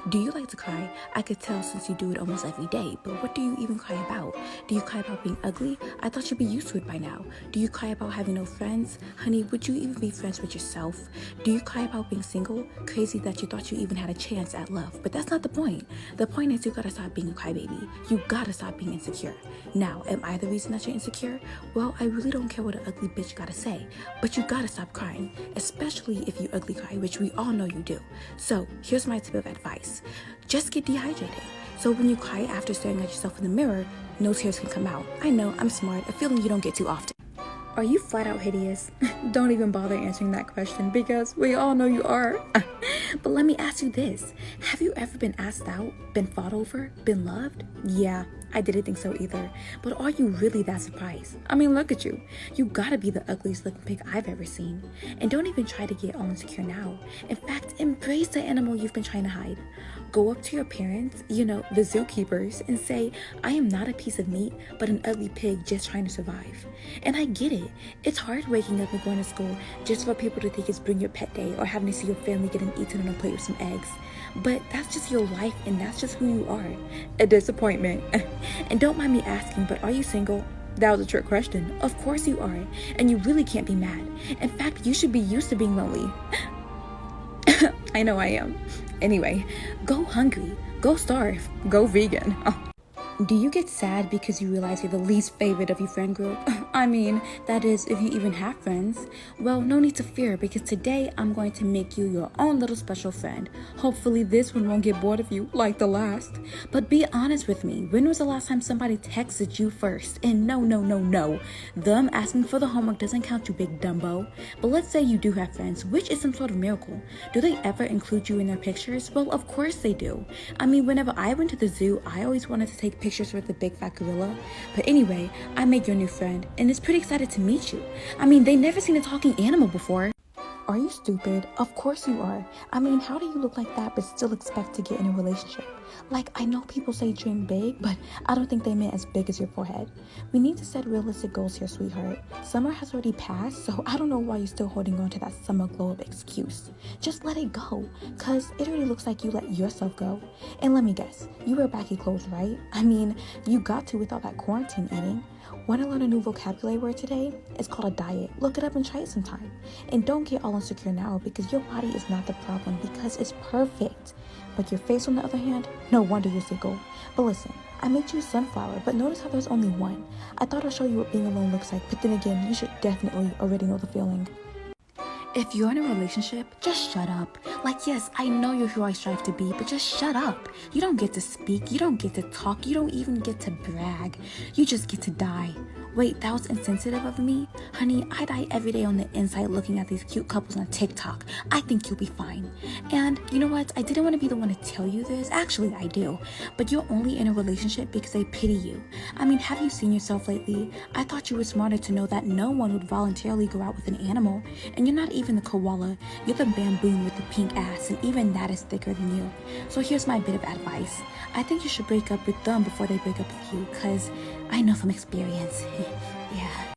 Do you like to cry? I could tell since you do it almost every day, but what do you even cry about? Do you cry about being ugly? I thought you'd be used to it by now. Do you cry about having no friends? Honey, would you even be friends with yourself? Do you cry about being single? Crazy that you thought you even had a chance at love, but that's not the point. The point is you gotta stop being a crybaby. You gotta stop being insecure. Now, am I the reason that you're insecure? Well, I really don't care what an ugly bitch gotta say, but you gotta stop crying, especially if you ugly cry, which we all know you do. So, here's my tip of advice. Just get dehydrated. So when you cry after staring at yourself in the mirror, no tears can come out. I know, I'm smart, a feeling you don't get too often. Are you flat out hideous? Don't even bother answering that question because we all know you are. But let me ask you this. Have you ever been asked out, been fought over, been loved? Yeah, I didn't think so either. But are you really that surprised? I mean, look at you. You gotta be the ugliest looking pig I've ever seen. And don't even try to get all insecure now. In fact, embrace the animal you've been trying to hide. Go up to your parents, the zookeepers, and say, I am not a piece of meat, but an ugly pig just trying to survive. And I get it. It's hard waking up and going to school just for people to think it's bring your pet day or having to see your family getting eaten on a plate with some eggs. But that's just your life and that's just who you are. A disappointment. And don't mind me asking, but are you single? That was a trick question. Of course you are. And you really can't be mad. In fact, you should be used to being lonely. I know I am. Anyway, go hungry, go starve, go vegan. Oh. Do you get sad because you realize you're the least favorite of your friend group? I mean, that is, if you even have friends. Well, no need to fear because today I'm going to make you your own little special friend. Hopefully this one won't get bored of you like the last. But be honest with me, when was the last time somebody texted you first? And no. Them asking for the homework doesn't count, you big Dumbo. But let's say you do have friends, which is some sort of miracle. Do they ever include you in their pictures? Well, of course they do. I mean, whenever I went to the zoo, I always wanted to take pictures with the big fat gorilla. But anyway, I made your new friend and is pretty excited to meet you. I mean, they never seen a talking animal before. Are you stupid? Of course you are. I mean, how do you look like that but still expect to get in a relationship? Like, I know people say dream big, but I don't think they meant as big as your forehead. We need to set realistic goals here, sweetheart. Summer has already passed, so I don't know why you're still holding on to that summer glow up excuse. Just let it go, cause it already looks like you let yourself go. And let me guess, you wear baggy clothes, right? I mean, you got to with all that quarantine eating. Want to learn a new vocabulary word today? It's called a diet. Look it up and try it sometime. And don't get all insecure now because your body is not the problem because it's perfect. But your face, on the other hand, no wonder you're single. But listen, I made you a sunflower, but notice how there's only one. I thought I'd show you what being alone looks like, but then again, you should definitely already know the feeling. If you're in a relationship, just shut up. Like, yes, I know you're who I strive to be, but just shut up. You don't get to speak, you don't get to talk, you don't even get to brag. You just get to die. Wait, that was insensitive of me? Honey, I die every day on the inside looking at these cute couples on TikTok. I think you'll be fine. And you know what? I didn't want to be the one to tell you this. Actually, I do. But you're only in a relationship because they pity you. I mean, have you seen yourself lately? I thought you were smarter to know that no one would voluntarily go out with an animal. And you're not even the koala. You're the bamboon with the pink ass, and even that is thicker than you. So here's my bit of advice. I think you should break up with them before they break up with you, because I know from experience. Yeah.